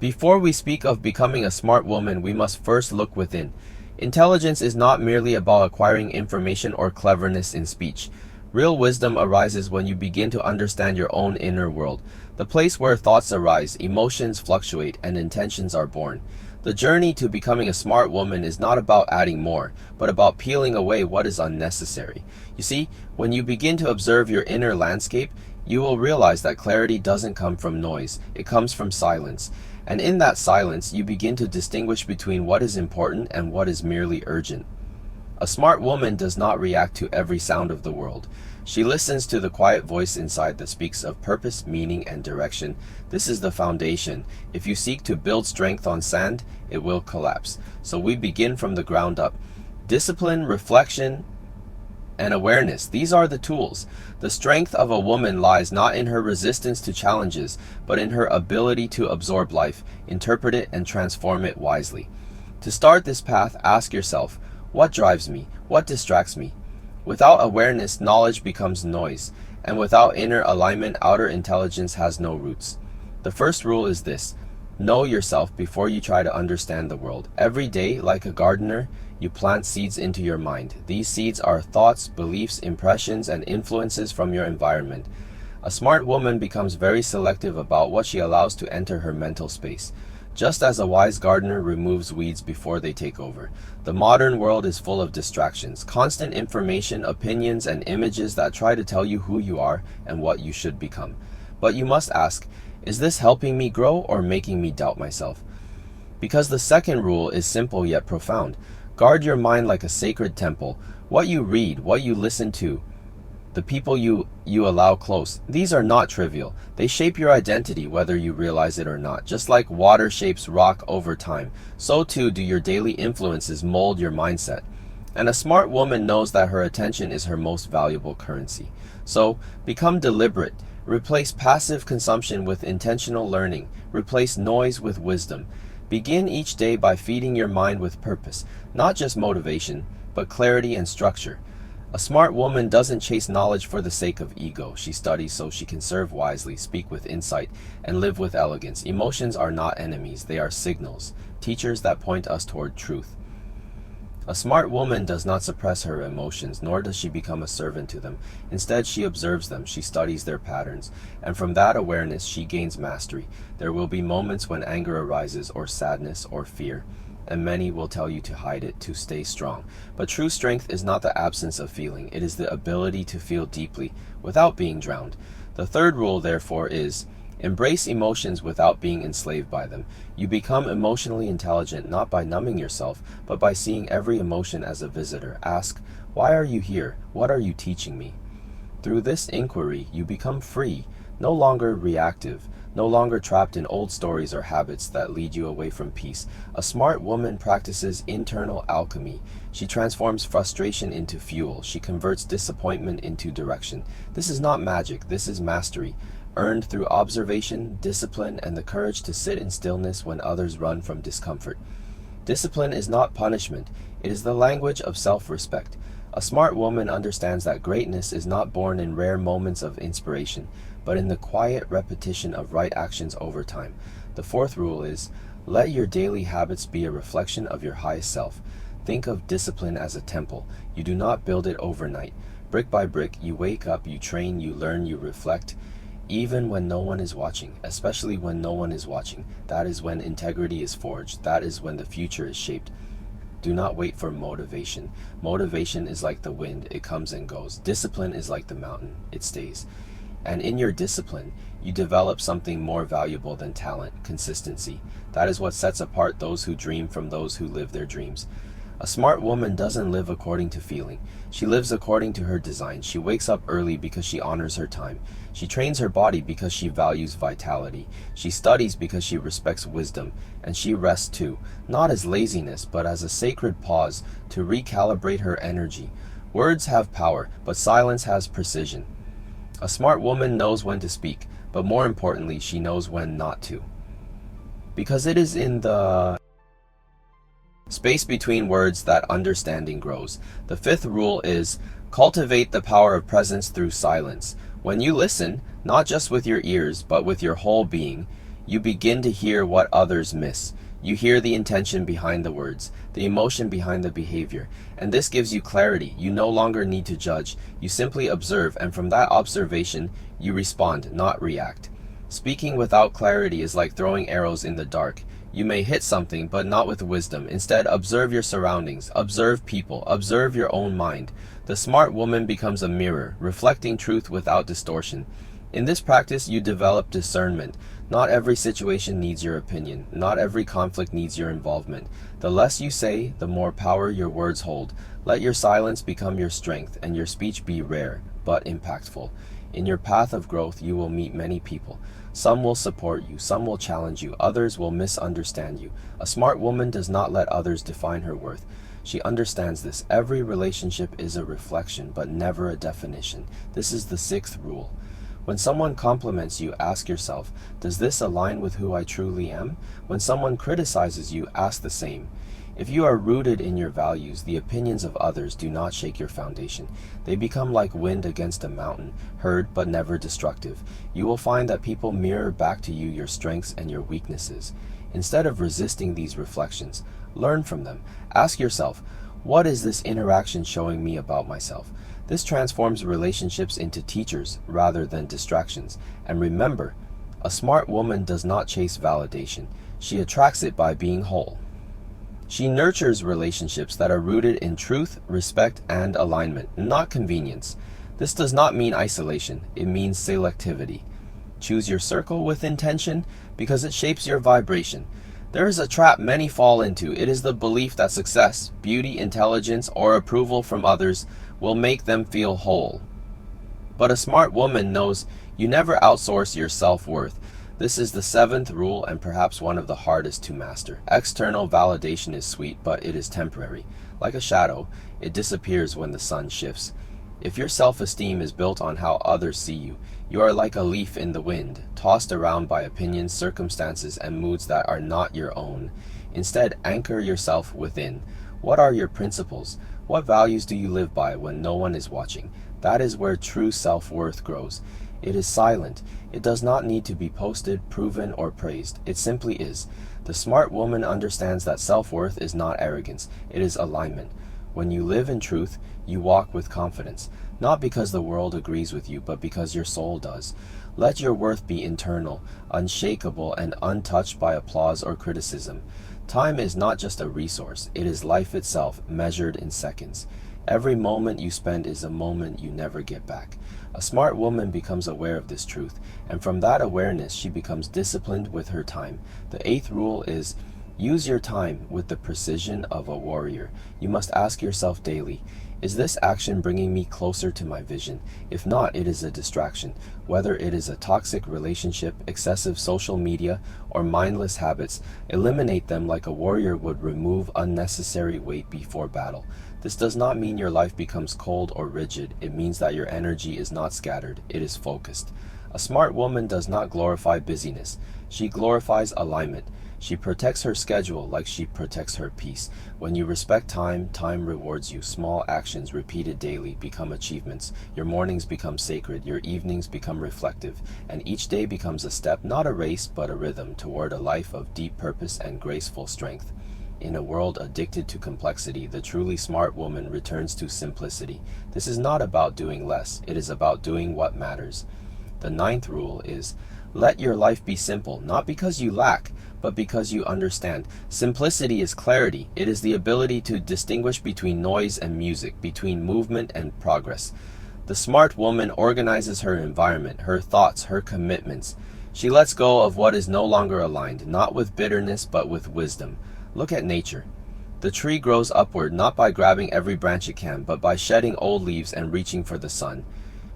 Before we speak of becoming a smart woman, we must first look within. Intelligence is not merely about acquiring information or cleverness in speech. Real wisdom arises when you begin to understand your own inner world, the place where thoughts arise, emotions fluctuate, and intentions are born. The journey to becoming a smart woman is not about adding more, but about peeling away what is unnecessary. You see, when you begin to observe your inner landscape, you will realize that clarity doesn't come from noise, it comes from silence. And in that silence, you begin to distinguish between what is important and what is merely urgent. A smart woman does not react to every sound of the world. She listens to the quiet voice inside that speaks of purpose, meaning, and direction. This is the foundation. If you seek to build strength on sand, it will collapse. So we begin from the ground up. Discipline, reflection, and awareness. These are the tools. The strength of a woman lies not in her resistance to challenges, but in her ability to absorb life, interpret it, and transform it wisely. To start this path, ask yourself, what drives me? What distracts me? Without awareness, knowledge becomes noise, and without inner alignment, outer intelligence has no roots. The first rule is this: know yourself before you try to understand the world. Every day, like a gardener, you plant seeds into your mind. These seeds are thoughts, beliefs, impressions, and influences from your environment. A smart woman becomes very selective about what she allows to enter her mental space. Just as a wise gardener removes weeds before they take over, the modern world is full of distractions, constant information, opinions, and images that try to tell you who you are and what you should become. But you must ask, is this helping me grow or making me doubt myself? Because the second rule is simple yet profound. Guard your mind like a sacred temple. What you read, what you listen to, the people you allow close, these are not trivial. They shape your identity whether you realize it or not. Just like water shapes rock over time, so too do your daily influences mold your mindset. And a smart woman knows that her attention is her most valuable currency. So, become deliberate. Replace passive consumption with intentional learning. Replace noise with wisdom. Begin each day by feeding your mind with purpose, not just motivation, but clarity and structure. A smart woman doesn't chase knowledge for the sake of ego. She studies so she can serve wisely, speak with insight, and live with elegance. Emotions are not enemies, they are signals, teachers that point us toward truth. A smart woman does not suppress her emotions, nor does she become a servant to them. Instead, she observes them, she studies their patterns, and from that awareness, she gains mastery. There will be moments when anger arises, or sadness, or fear, and many will tell you to hide it, to stay strong. But true strength is not the absence of feeling, it is the ability to feel deeply, without being drowned. The third rule, therefore, is embrace emotions without being enslaved by them. You become emotionally intelligent not by numbing yourself, but by seeing every emotion as a visitor. Ask, why are you here? What are you teaching me? Through this inquiry, you become free, no longer reactive, no longer trapped in old stories or habits that lead you away from peace. A smart woman practices internal alchemy. She transforms frustration into fuel. She converts disappointment into direction. This is not magic, this is mastery, earned through observation, discipline, and the courage to sit in stillness when others run from discomfort. Discipline is not punishment, it is the language of self-respect. A smart woman understands that greatness is not born in rare moments of inspiration, but in the quiet repetition of right actions over time. The fourth rule is, let your daily habits be a reflection of your highest self. Think of discipline as a temple. You do not build it overnight. Brick by brick, you wake up, you train, you learn, you reflect. Even when no one is watching, especially when no one is watching, that is when integrity is forged. That is when the future is shaped. Do not wait for motivation. Motivation is like the wind, it comes and goes. Discipline is like the mountain, it stays. And in your discipline, you develop something more valuable than talent, consistency. That is what sets apart those who dream from those who live their dreams. A smart woman doesn't live according to feeling. She lives according to her design. She wakes up early because she honors her time. She trains her body because she values vitality. She studies because she respects wisdom. And she rests too, not as laziness, but as a sacred pause to recalibrate her energy. Words have power, but silence has precision. A smart woman knows when to speak, but more importantly, she knows when not to. Because it is in the space between words that understanding grows. The fifth rule is, cultivate the power of presence through silence. When you listen, not just with your ears, but with your whole being, You begin to hear what others miss. You hear the intention behind the words, the emotion behind the behavior, and this gives you clarity. You no longer need to judge. You simply observe, and from that observation, you respond, not react. Speaking without clarity is like throwing arrows in the dark. You may hit something, but not with wisdom. Instead, observe your surroundings, observe people, observe your own mind. The smart woman becomes a mirror, reflecting truth without distortion. In this practice, you develop discernment. Not every situation needs your opinion. Not every conflict needs your involvement. The less you say, the more power your words hold. Let your silence become your strength, and your speech be rare, but impactful. In your path of growth, you will meet many people. Some will support you, some will challenge you, others will misunderstand you. A smart woman does not let others define her worth. She understands this. Every relationship is a reflection, but never a definition. This is the sixth rule. When someone compliments you, ask yourself, does this align with who I truly am? When someone criticizes you, ask the same. If you are rooted in your values, the opinions of others do not shake your foundation. They become like wind against a mountain, heard but never destructive. You will find that people mirror back to you your strengths and your weaknesses. Instead of resisting these reflections, learn from them. Ask yourself, what is this interaction showing me about myself? This transforms relationships into teachers rather than distractions. And remember, a smart woman does not chase validation. She attracts it by being whole. She nurtures relationships that are rooted in truth, respect, and alignment, not convenience. This does not mean isolation. It means selectivity. Choose your circle with intention because it shapes your vibration. There is a trap many fall into. It is the belief that success, beauty, intelligence, or approval from others will make them feel whole. But a smart woman knows you never outsource your self-worth. This is the seventh rule and perhaps one of the hardest to master. External validation is sweet, but it is temporary. Like a shadow, it disappears when the sun shifts. If your self-esteem is built on how others see you, you are like a leaf in the wind, tossed around by opinions, circumstances, and moods that are not your own. Instead, anchor yourself within. What are your principles? What values do you live by when no one is watching? That is where true self-worth grows. It is silent. It does not need to be posted, proven, or praised. It simply is. The smart woman understands that self-worth is not arrogance. It is alignment. When you live in truth, you walk with confidence, not because the world agrees with you, but because your soul does. Let your worth be internal, unshakable, and untouched by applause or criticism. Time is not just a resource. It is life itself, measured in seconds. Every moment you spend is a moment you never get back. A smart woman becomes aware of this truth, and from that awareness she becomes disciplined with her time. The eighth rule is, use your time with the precision of a warrior. You must ask yourself daily, is this action bringing me closer to my vision? If not, it is a distraction. Whether it is a toxic relationship, excessive social media, or mindless habits, eliminate them like a warrior would remove unnecessary weight before battle. This does not mean your life becomes cold or rigid. It means that your energy is not scattered. It is focused. A smart woman does not glorify busyness. She glorifies alignment. She protects her schedule like she protects her peace. When you respect time, time rewards you. Small actions repeated daily become achievements. Your mornings become sacred. Your evenings become reflective. And each day becomes a step, not a race, but a rhythm toward a life of deep purpose and graceful strength. In a world addicted to complexity, the truly smart woman returns to simplicity. This is not about doing less. It is about doing what matters. The ninth rule is, let your life be simple, not because you lack, but because you understand. Simplicity is clarity. It is the ability to distinguish between noise and music, between movement and progress. The smart woman organizes her environment, her thoughts, her commitments. She lets go of what is no longer aligned, not with bitterness, but with wisdom. Look at nature. The tree grows upward not by grabbing every branch it can, but by shedding old leaves and reaching for the sun.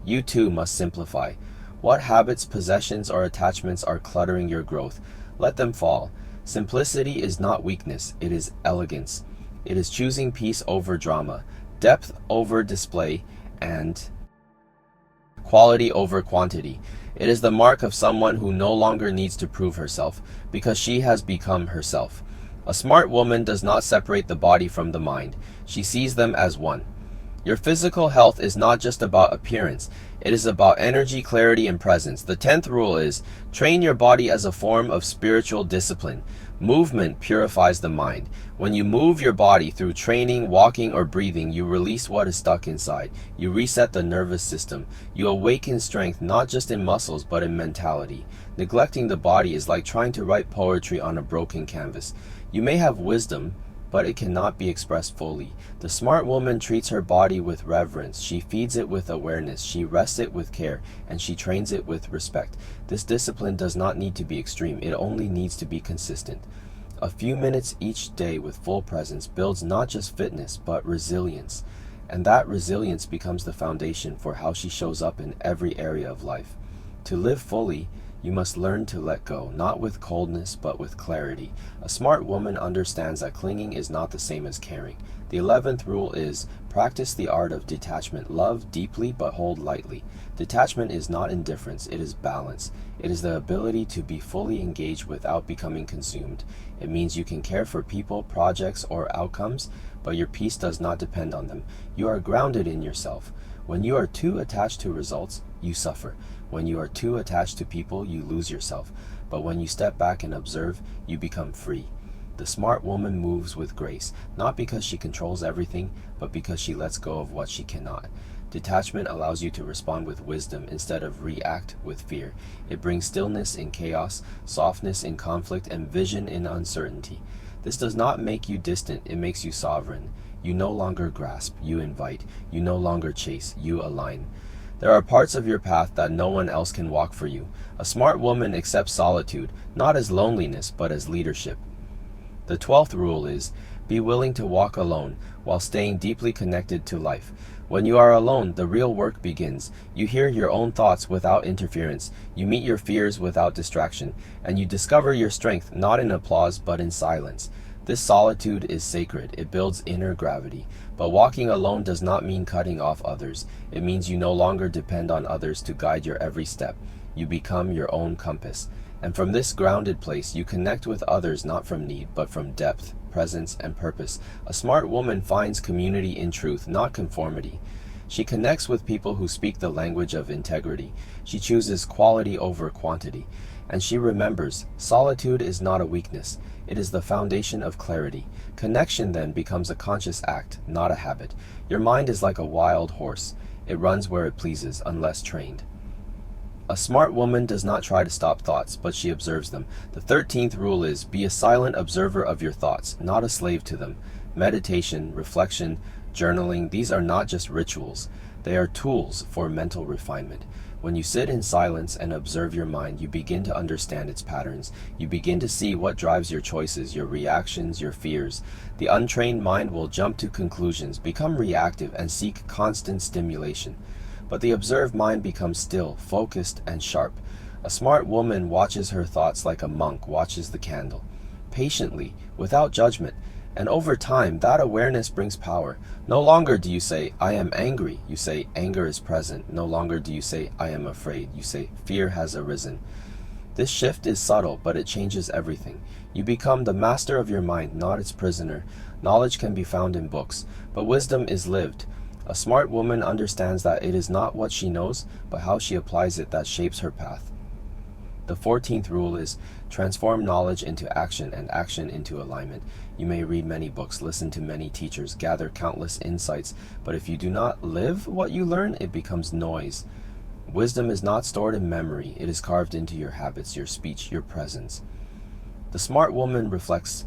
You too must simplify. What habits, possessions, or attachments are cluttering your growth? Let them fall. Simplicity is not weakness, it is elegance. It is choosing peace over drama, depth over display, and quality over quantity. It is the mark of someone who no longer needs to prove herself, because she has become herself. A smart woman does not separate the body from the mind. She sees them as one. Your physical health is not just about appearance. It is about energy, clarity, and presence. The 10th rule is train your body as a form of spiritual discipline. Movement purifies the mind. When you move your body through training, walking, or breathing, you release what is stuck inside. You reset the nervous system. You awaken strength not just in muscles but in mentality. Neglecting the body is like trying to write poetry on a broken canvas. You may have wisdom, but it cannot be expressed fully. The smart woman treats her body with reverence. She feeds it with awareness. She rests it with care, and she trains it with respect. This discipline does not need to be extreme. It only needs to be consistent. A few minutes each day with full presence builds not just fitness, but resilience. And that resilience becomes the foundation for how she shows up in every area of life. To live fully, you must learn to let go, not with coldness, but with clarity. A smart woman understands that clinging is not the same as caring. The 11th rule is, practice the art of detachment. Love deeply, but hold lightly. Detachment is not indifference, it is balance. It is the ability to be fully engaged without becoming consumed. It means you can care for people, projects, or outcomes, but your peace does not depend on them. You are grounded in yourself. When you are too attached to results, you suffer. When you are too attached to people, you lose yourself. But when you step back and observe, you become free. The smart woman moves with grace, not because she controls everything, but because she lets go of what she cannot. Detachment allows you to respond with wisdom instead of react with fear. It brings stillness in chaos, softness in conflict, and vision in uncertainty. This does not make you distant, it makes you sovereign. You no longer grasp, you invite. You no longer chase, you align. There are parts of your path that no one else can walk for you. A smart woman accepts solitude, not as loneliness, but as leadership. The 12th rule is, be willing to walk alone while staying deeply connected to life. When you are alone, the real work begins. You hear your own thoughts without interference. You meet your fears without distraction. And you discover your strength not in applause but in silence. This solitude is sacred. It builds inner gravity. But walking alone does not mean cutting off others. It means you no longer depend on others to guide your every step. You become your own compass. And from this grounded place, you connect with others not from need, but from depth, presence, and purpose. A smart woman finds community in truth, not conformity. She connects with people who speak the language of integrity. She chooses quality over quantity. And she remembers, solitude is not a weakness. It is the foundation of clarity. Connection then becomes a conscious act, not a habit. Your mind is like a wild horse. It runs where it pleases, unless trained. A smart woman does not try to stop thoughts, but she observes them. The 13th rule is, be a silent observer of your thoughts, not a slave to them. Meditation, reflection, journaling, these are not just rituals. They are tools for mental refinement. When you sit in silence and observe your mind, you begin to understand its patterns. You begin to see what drives your choices, your reactions, your fears. The untrained mind will jump to conclusions, become reactive, and seek constant stimulation. But the observed mind becomes still, focused, and sharp. A smart woman watches her thoughts like a monk watches the candle, patiently, without judgment. And over time, that awareness brings power. No longer do you say, I am angry. You say, anger is present. No longer do you say, I am afraid. You say, fear has arisen. This shift is subtle, but it changes everything. You become the master of your mind, not its prisoner. Knowledge can be found in books, but wisdom is lived. A smart woman understands that it is not what she knows, but how she applies it that shapes her path. The 14th rule is, transform knowledge into action and action into alignment. You may read many books, listen to many teachers, gather countless insights, but if you do not live what you learn, it becomes noise. Wisdom is not stored in memory. It is carved into your habits, your speech, your presence. The smart woman reflects,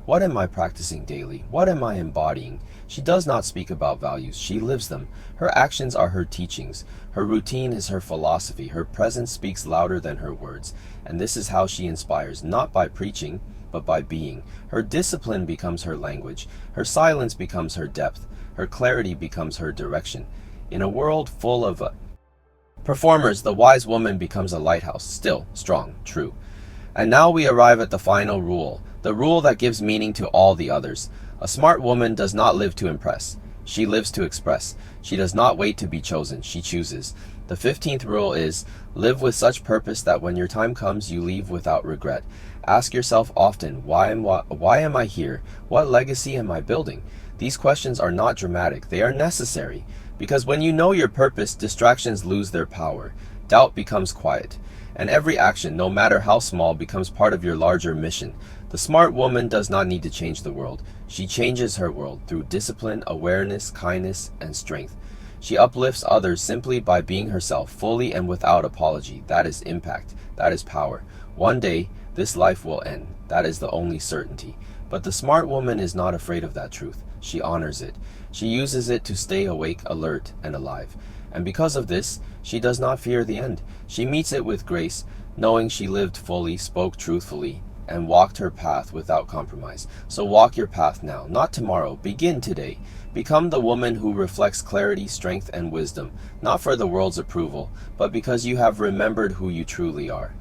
what am I practicing daily? What am I embodying? She does not speak about values. She lives them. Her actions are her teachings. Her routine is her philosophy. Her presence speaks louder than her words. And this is how she inspires, not by preaching, but by being. Her discipline becomes her language. Her silence becomes her depth. Her clarity becomes her direction. In a world full of performers, the wise woman becomes a lighthouse, still, strong, true. And now we arrive at the final rule, the rule that gives meaning to all the others. A smart woman does not live to impress. She lives to express. She does not wait to be chosen. She chooses. The 15th rule is, live with such purpose that when your time comes, you leave without regret. Ask yourself often, why am I here? What legacy am I building? These questions are not dramatic, they are necessary. Because when you know your purpose, distractions lose their power. Doubt becomes quiet. And every action, no matter how small, becomes part of your larger mission. The smart woman does not need to change the world. She changes her world through discipline, awareness, kindness, and strength. She uplifts others simply by being herself, fully and without apology. That is impact. That is power. One day, this life will end. That is the only certainty. But the smart woman is not afraid of that truth. She honors it. She uses it to stay awake, alert, and alive. And because of this, she does not fear the end. She meets it with grace, knowing she lived fully, spoke truthfully, and walked her path without compromise. So walk your path now, not tomorrow. Begin today. Become the woman who reflects clarity, strength, and wisdom, not for the world's approval, but because you have remembered who you truly are.